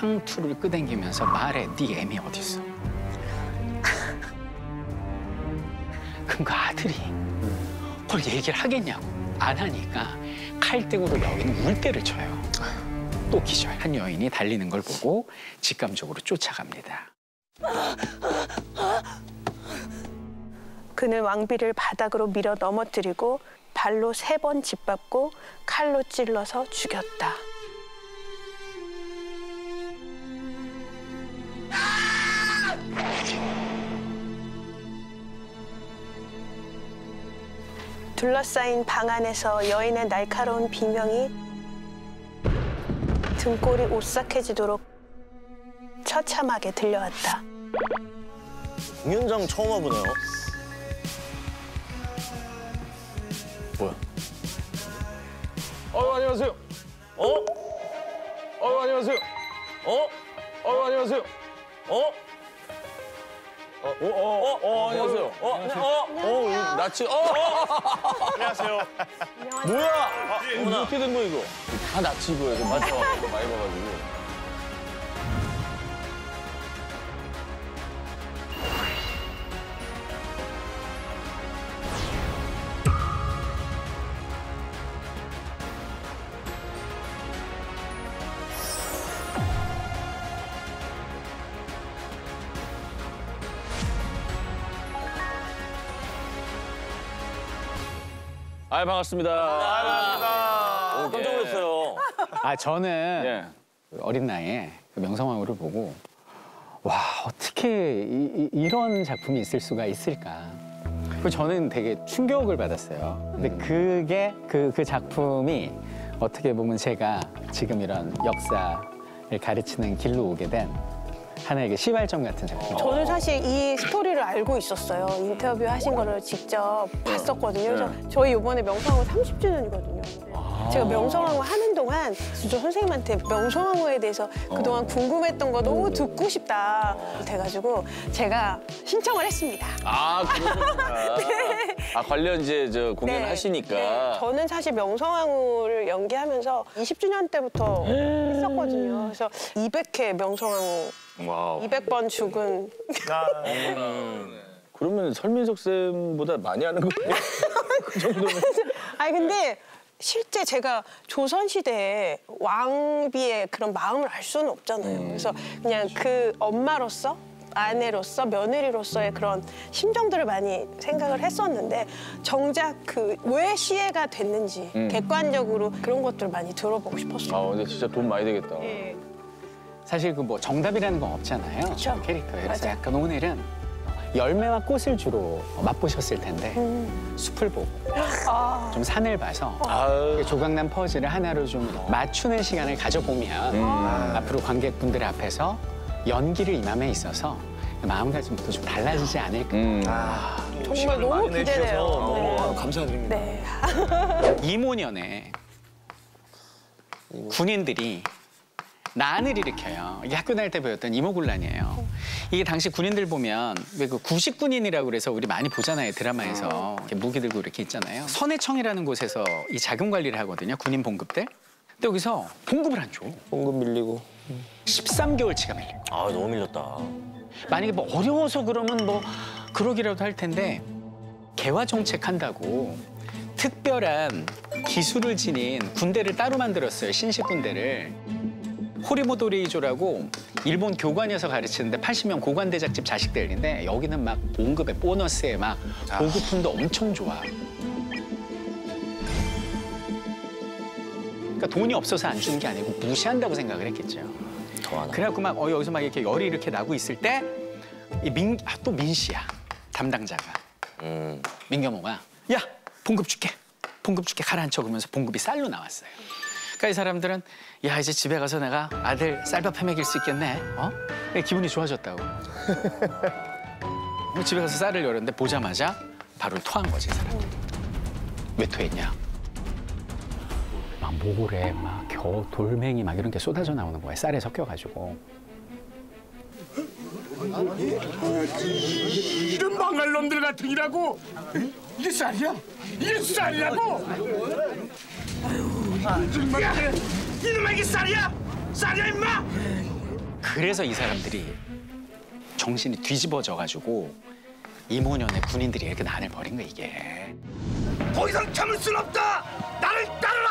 상투를 끄댕기면서 말해, 네 애미 어딨어? 그럼 그 아들이 그걸 얘기를 하겠냐고. 안 하니까 칼등으로 여인은 물대를 쳐요. 또 기절. 한 여인이 달리는 걸 보고 직감적으로 쫓아갑니다. 그는 왕비를 바닥으로 밀어 넘어뜨리고 발로 3번 짓밟고 칼로 찔러서 죽였다. 둘러싸인 방 안에서 여인의 날카로운 비명이 등골이 오싹해지도록 처참하게 들려왔다. 공연장 처음 와보네요. 뭐야? 안녕하세요. 안녕하세요. 안녕하세요. 안녕하세요. 나치. 안녕하세요. 뭐야? 이거 어떻게 된 거야, 이거? 다 나치고요. 맞죠? 많이 봐가지고. 반갑습니다. 반갑습니다. 깜짝 놀랐어요. 저는 어린 나이에 그 명성황후를 보고 와, 어떻게 이런 작품이 있을 수가 있을까. 저는 되게 충격을 받았어요. 근데 그게 그 작품이 어떻게 보면 제가 지금 이런 역사를 가르치는 길로 오게 된 하나의 그 시발점 같은 작품. 저는 사실 이 스토리를 알고 있었어요. 인터뷰 하신 거를 직접 봤었거든요. 그래서 저희 이번에 명성황후 30주년이거든요. 제가 명성황후 하는 동안 진짜 선생님한테 명성황후에 대해서 그동안 궁금했던 거 너무 듣고 싶다 돼가지고 제가 신청을 했습니다. 그렇구나. 네. 관련 이제 공연을 하시니까. 네. 저는 사실 명성황후를 연기하면서 20주년 때부터 했었거든요. 그래서 200회 명성황후, 와우. 200번 죽은. 그러면 설민석 쌤보다 많이 하는 거예요? 그 정도면. 아니 근데 실제 제가 조선시대에 왕비의 그런 마음을 알 수는 없잖아요. 그래서 그냥 그 엄마로서, 아내로서, 며느리로서의 그런 심정들을 많이 생각을 했었는데 정작 그 왜 시해가 됐는지 객관적으로 그런 것들을 많이 들어보고 싶었어요. 근데 진짜 돈 많이 되겠다. 예. 사실 그 뭐 정답이라는 건 없잖아요. 그쵸. 캐릭터에. 그래서 맞아. 약간 오늘은 열매와 꽃을 주로 맛보셨을 텐데 숲을 보고 좀 산을 봐서 조각난 퍼즐을 하나로 좀 맞추는 시간을 가져보면 앞으로 관객분들 앞에서 연기를 임함에 있어서 마음가짐부터 좀 달라지지 않을까. 정말 너무 기대돼요. 너무 감사드립니다. 네. 이모년에 군인들이 난을 일으켜요. 이게 학교 다닐 때 배웠던 이모군란이에요. 이게 당시 군인들 보면 왜 그 구식군인이라고 그래서 우리 많이 보잖아요. 드라마에서 이렇게 무기 들고 이렇게 있잖아요. 선해청이라는 곳에서 이 자금 관리를 하거든요. 군인 봉급들. 근데 여기서 봉급을 안 줘. 봉급 밀리고. 13개월치가 밀려. 너무 밀렸다. 만약에 뭐 어려워서 그러면 뭐 그러기라도 할 텐데 개화 정책한다고 특별한 기술을 지닌 군대를 따로 만들었어요. 신식 군대를. 호리모도리조라고 일본 교관에서 가르치는데 80명 고관 대작집 자식들인데 여기는 막 봉급에 보너스에 막 보급품도 엄청 좋아. 그러니까 돈이 없어서 안 주는 게 아니고 무시한다고 생각을 했겠죠. 그래갖고 막 여기서 막 이렇게 열이 이렇게 나고 있을 때 또 민 씨야 담당자가 민경호가 야 봉급 줄게 가라앉혀 그러면서 봉급이 쌀로 나왔어요. 그러니까 이 사람들은 야 이제 집에 가서 내가 아들 쌀밥 해먹일 수 있겠네. 기분이 좋아졌다고. 집에 가서 쌀을 열었는데 보자마자 바로 토한 거지 이 사람들. 왜 토했냐? 막 모래, 막 겨우 돌멩이 막 이런 게 쏟아져 나오는 거야. 쌀에 섞여가지고. 이런 망할 놈들 같으니라고. 이게 쌀이야? 이게 쌀이라고? 아유, 정말 이놈아 이게 쌀이야? 쌀이야 임마? 그래서 이 사람들이 정신이 뒤집어져가지고 이모년의 군인들이 이렇게 난을 벌인 거야 이게. 더 이상 참을 순 없다. 나를 따르라.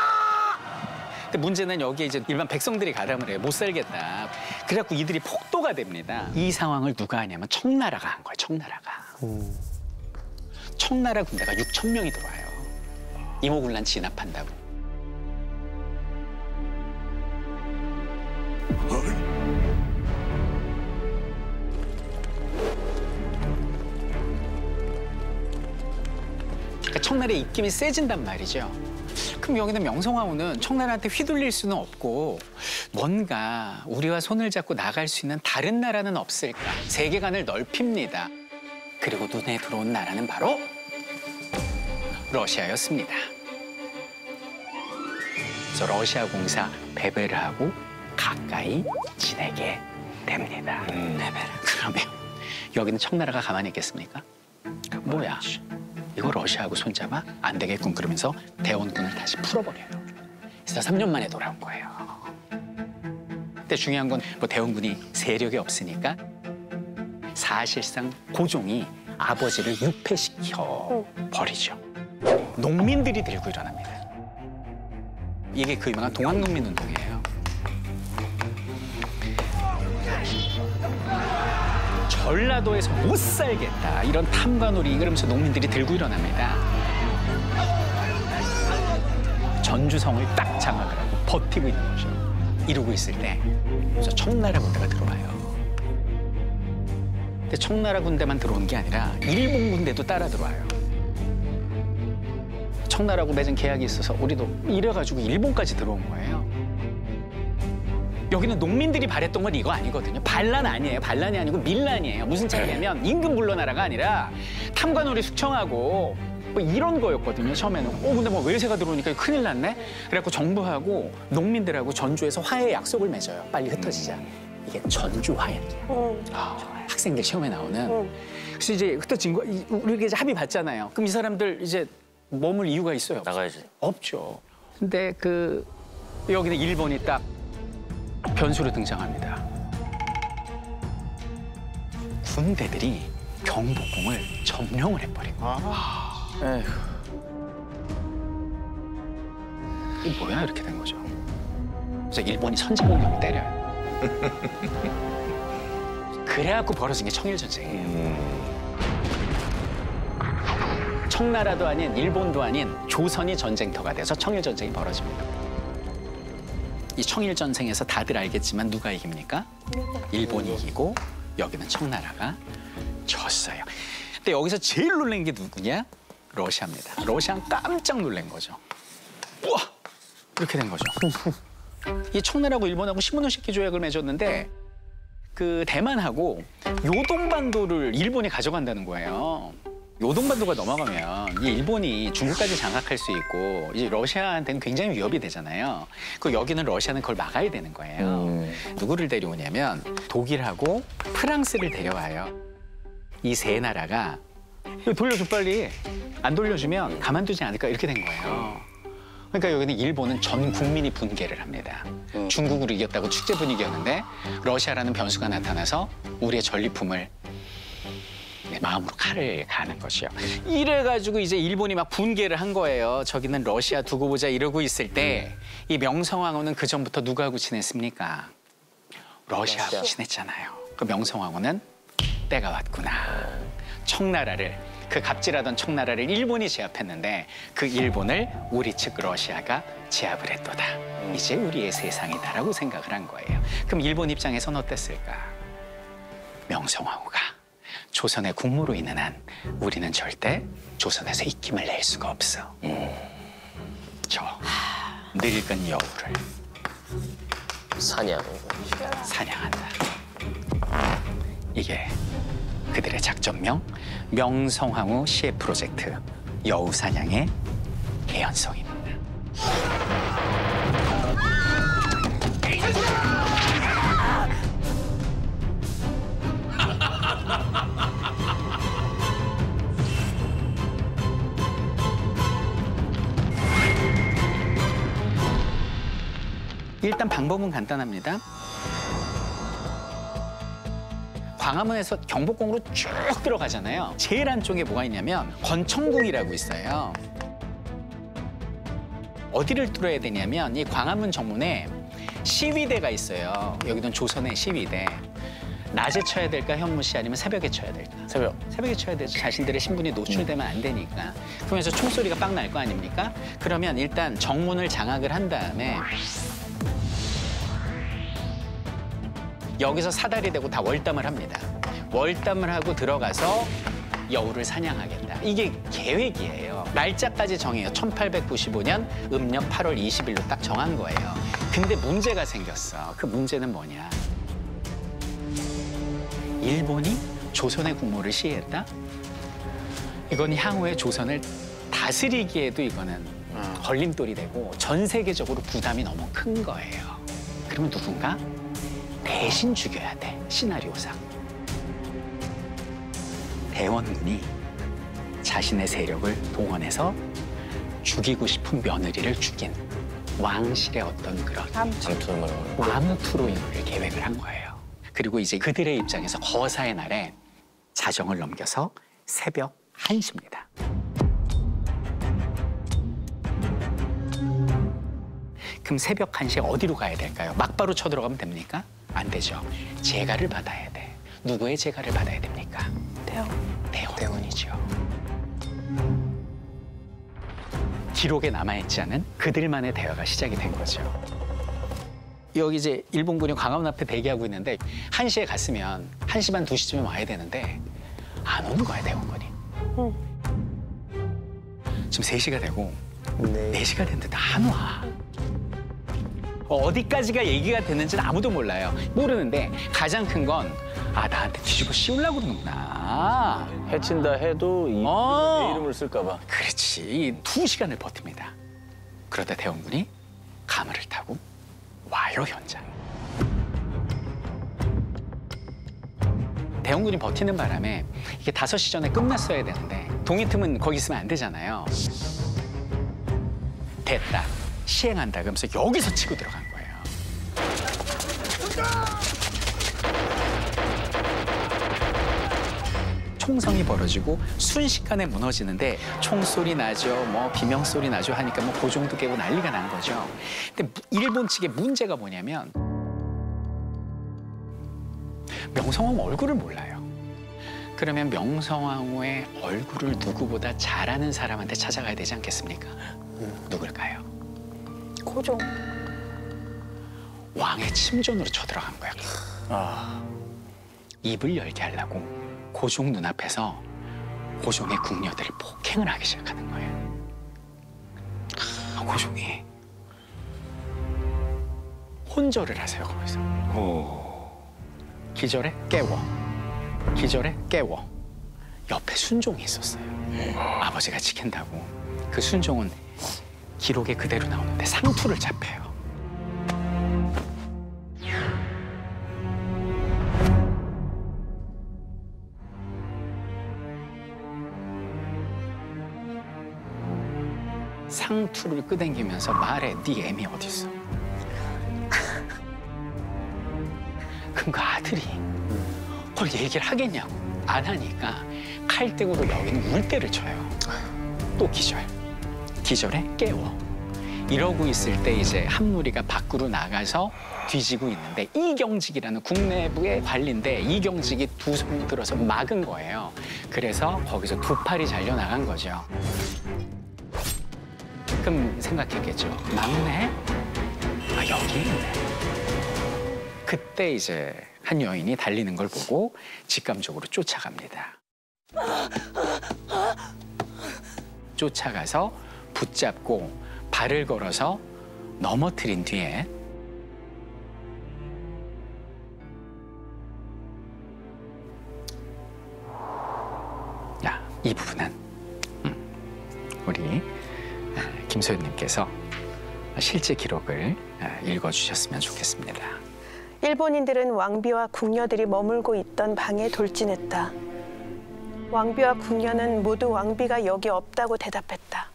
근데 문제는 여기에 이제 일반 백성들이 가담을 해요. 못 살겠다. 그래갖고 이들이 폭도가 됩니다. 이 상황을 누가 하냐면 청나라가 한 거예요. 청나라가. 청나라 군대가 6,000명이 들어와요. 이모군란 진압한다고. 그러니까 청나라의 입김이 세진단 말이죠. 그럼 여기는 명성황후는 청나라한테 휘둘릴 수는 없고 뭔가 우리와 손을 잡고 나갈 수 있는 다른 나라는 없을까? 세계관을 넓힙니다. 그리고 눈에 들어온 나라는 바로 러시아였습니다. 그래서 러시아 공사 배배를 하고 가까이 지내게 됩니다. 그러면 여기는 청나라가 가만히 있겠습니까? 뭐야? 이거 러시아하고 손잡아? 안 되겠군. 그러면서 대원군을 다시 풀어버려요. 그래서 3년 만에 돌아온 거예요. 근데 중요한 건 뭐 대원군이 세력이 없으니까 사실상 고종이 아버지를 유폐시켜 버리죠. 농민들이 들고 일어납니다. 이게 그 유명한 동학농민운동이에요. 전라도에서 못 살겠다 이런 탐관오리 그러면서 농민들이 들고 일어납니다. 전주성을 딱 장악을 하고 버티고 있는 거죠. 이러고 있을 때 그래서 청나라 군대가 들어와요. 근데 청나라 군대만 들어온 게 아니라 일본 군대도 따라 들어와요. 청나라하고 맺은 계약이 있어서 우리도 이래가지고 일본까지 들어온 거예요. 여기는 농민들이 바랬던 건 이거 아니거든요. 반란 아니에요. 반란이 아니고 밀란이에요. 무슨 차이냐면 임금 물러나라가 아니라 탐관오리 숙청하고 뭐 이런 거였거든요. 처음에는. 근데 뭐 외세가 들어오니까 큰일 났네. 그래갖고 정부하고 농민들하고 전주에서 화해 약속을 맺어요. 빨리 흩어지자. 이게 전주 화해예요. 학생들 시험에 나오는. 그래서 이제 흩어진 거 우리가 이제 합의 봤잖아요. 그럼 이 사람들 이제 머물 이유가 있어요? 나가야지. 없죠. 근데 여기는 일본이 딱 변수로 등장합니다. 군대들이 경복궁을 점령을 해버린 거예요. 이게 뭐야 이렇게 된 거죠. 그래서 일본이 선제공격을 때려요. 그래갖고 벌어진 게 청일전쟁이에요. 청나라도 아닌 일본도 아닌 조선이 전쟁터가 돼서 청일전쟁이 벌어집니다. 이 청일전쟁에서 다들 알겠지만 누가 이깁니까? 일본이 이기고 여기는 청나라가 졌어요. 근데 여기서 제일 놀란 게 누구냐? 러시아입니다. 러시아는 깜짝 놀란 거죠. 우와! 이렇게 된 거죠. 이 청나라하고 일본하고 시모노세키 조약을 맺었는데 그 대만하고 요동반도를 일본이 가져간다는 거예요. 요동반도가 넘어가면 이 일본이 중국까지 장악할 수 있고 이제 러시아한테는 굉장히 위협이 되잖아요. 그 여기는 러시아는 그걸 막아야 되는 거예요. 누구를 데려오냐면 독일하고 프랑스를 데려와요. 이 세 나라가 돌려줘 빨리. 안 돌려주면 가만두지 않을까 이렇게 된 거예요. 그러니까 여기는 일본은 전 국민이 분개를 합니다. 중국으로 이겼다고 축제 분위기였는데 러시아라는 변수가 나타나서 우리의 전리품을 마음으로 칼을 가는 것이요. 이래가지고 이제 일본이 막 분개를 한 거예요. 저기는 러시아 두고 보자 이러고 있을 때 이 명성황후는 그 전부터 누구하고 지냈습니까? 러시아하고 지냈잖아요. 그 명성황후는 때가 왔구나. 청나라를 그 갑질하던 청나라를 일본이 제압했는데 그 일본을 우리 측 러시아가 제압을 했도다. 이제 우리의 세상이다라고 생각을 한 거예요. 그럼 일본 입장에선 어땠을까? 명성황후가 조선의 국무로 있는 한 우리는 절대 조선에서 입김을 낼 수가 없어. 저 늙은 여우를 사냥한다. 이게 그들의 작전명 명성황후 시해 프로젝트 여우 사냥의 개연성입니다. 일단 방법은 간단합니다. 광화문에서 경복궁으로 쭉 들어가잖아요. 제일 안쪽에 뭐가 있냐면 권총궁이라고 있어요. 어디를 뚫어야 되냐면 이 광화문 정문에 시위대가 있어요. 여기는 조선의 시위대. 낮에 쳐야 될까 현무씨 아니면 새벽에 쳐야 될까? 새벽에 쳐야 되죠. 자신들의 신분이 노출되면 안 되니까. 그러면서 총소리가 빵 날 거 아닙니까? 그러면 일단 정문을 장악을 한 다음에 여기서 사다리 대고 다 월담을 합니다. 월담을 하고 들어가서 여우를 사냥하겠다. 이게 계획이에요. 날짜까지 정해요. 1895년 음력 8월 20일로 딱 정한 거예요. 근데 문제가 생겼어. 그 문제는 뭐냐? 일본이 조선의 국모를 시해했다? 이건 향후에 조선을 다스리기에도 이거는 걸림돌이 되고 전 세계적으로 부담이 너무 큰 거예요. 그러면 누군가 대신 죽여야 돼, 시나리오상. 대원군이 자신의 세력을 동원해서 죽이고 싶은 며느리를 죽인 왕실의 어떤 그런 암투로 이거를 계획을 한 거예요. 그리고 이제 그들의 입장에서 거사의 날에 자정을 넘겨서 새벽 1시입니다. 그럼 새벽 1시에 어디로 가야 될까요? 막바로 쳐들어가면 됩니까? 안 되죠. 제가를 받아야 돼. 누구의 제가를 받아야 됩니까? 대원이죠. 기록에 남아있지 않은 그들만의 대화가 시작이 된 거죠. 여기 이제 일본군이 광화문 앞에 대기하고 있는데 1시에 갔으면 1시 반, 2시쯤에 와야 되는데 안 오는 거야, 대원군이. 지금 3시가 되고 4시가 됐는데 안 와. 어디까지가 얘기가 됐는지는 아무도 몰라요. 모르는데 가장 큰 건 나한테 뒤집어 씌우려고 그러는구나. 해친다 해도 내 이름을 쓸까 봐. 그렇지. 2시간을 버팁니다. 그러다 대원군이 가마를 타고 와요, 현장에. 대원군이 버티는 바람에 이게 5시 전에 끝났어야 되는데 동이 틈은 거기 있으면 안 되잖아요. 됐다. 시행한다. 그러면서 여기서 치고 들어간 거예요. 총성이 벌어지고 순식간에 무너지는데 총소리 나죠, 뭐 비명소리 나죠 하니까 뭐 고종도 깨고 난리가 난 거죠. 근데 일본 측의 문제가 뭐냐면 명성황후 얼굴을 몰라요. 그러면 명성황후의 얼굴을 누구보다 잘 아는 사람한테 찾아가야 되지 않겠습니까? 누굴까요? 고종. 왕의 침전으로 쳐들어간 거야. 입을 열게 하려고 고종 눈앞에서 고종의 궁녀들을 폭행을 하기 시작하는 거예요. 고종이 혼절을 하세요, 거기서. 기절해 깨워. 기절해 깨워. 옆에 순종이 있었어요. 아버지가 지킨다고. 그 순종은 기록에 그대로 나오는데 상투를 잡혀요. 상투를 끄댕기면서 말해, 네 애미 어디 있어? 그럼 그 아들이 그걸 얘기를 하겠냐고. 안 하니까 칼등으로 여기는 물대를 쳐요. 또 기절. 기절에 깨워. 이러고 있을 때 이제 한무리가 밖으로 나가서 뒤지고 있는데 이경직이라는 국내부의 관리인데 이경직이 두 손 들어서 막은 거예요. 그래서 거기서 두 팔이 잘려나간 거죠. 그럼 생각했겠죠. 막내? 여기 있네. 그때 이제 한 여인이 달리는 걸 보고 직감적으로 쫓아갑니다. 쫓아가서 붙잡고 발을 걸어서 넘어뜨린 뒤에 이 부분은 우리 김소연님께서 실제 기록을 읽어주셨으면 좋겠습니다. 일본인들은 왕비와 궁녀들이 머물고 있던 방에 돌진했다. 왕비와 궁녀는 모두 왕비가 여기 없다고 대답했다.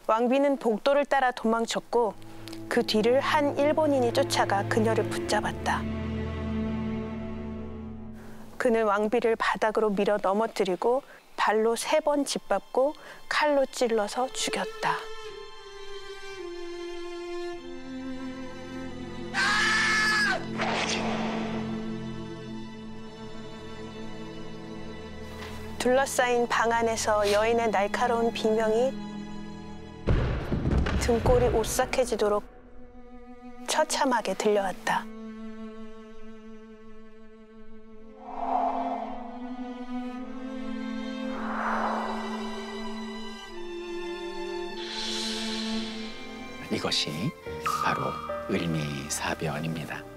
왕비는 복도를 따라 도망쳤고 그 뒤를 한 일본인이 쫓아가 그녀를 붙잡았다. 그는 왕비를 바닥으로 밀어 넘어뜨리고 발로 3번 짓밟고 칼로 찔러서 죽였다. 둘러싸인 방 안에서 여인의 날카로운 비명이 등골이 오싹해지도록 처참하게 들려왔다. 이것이 바로 을미사변입니다.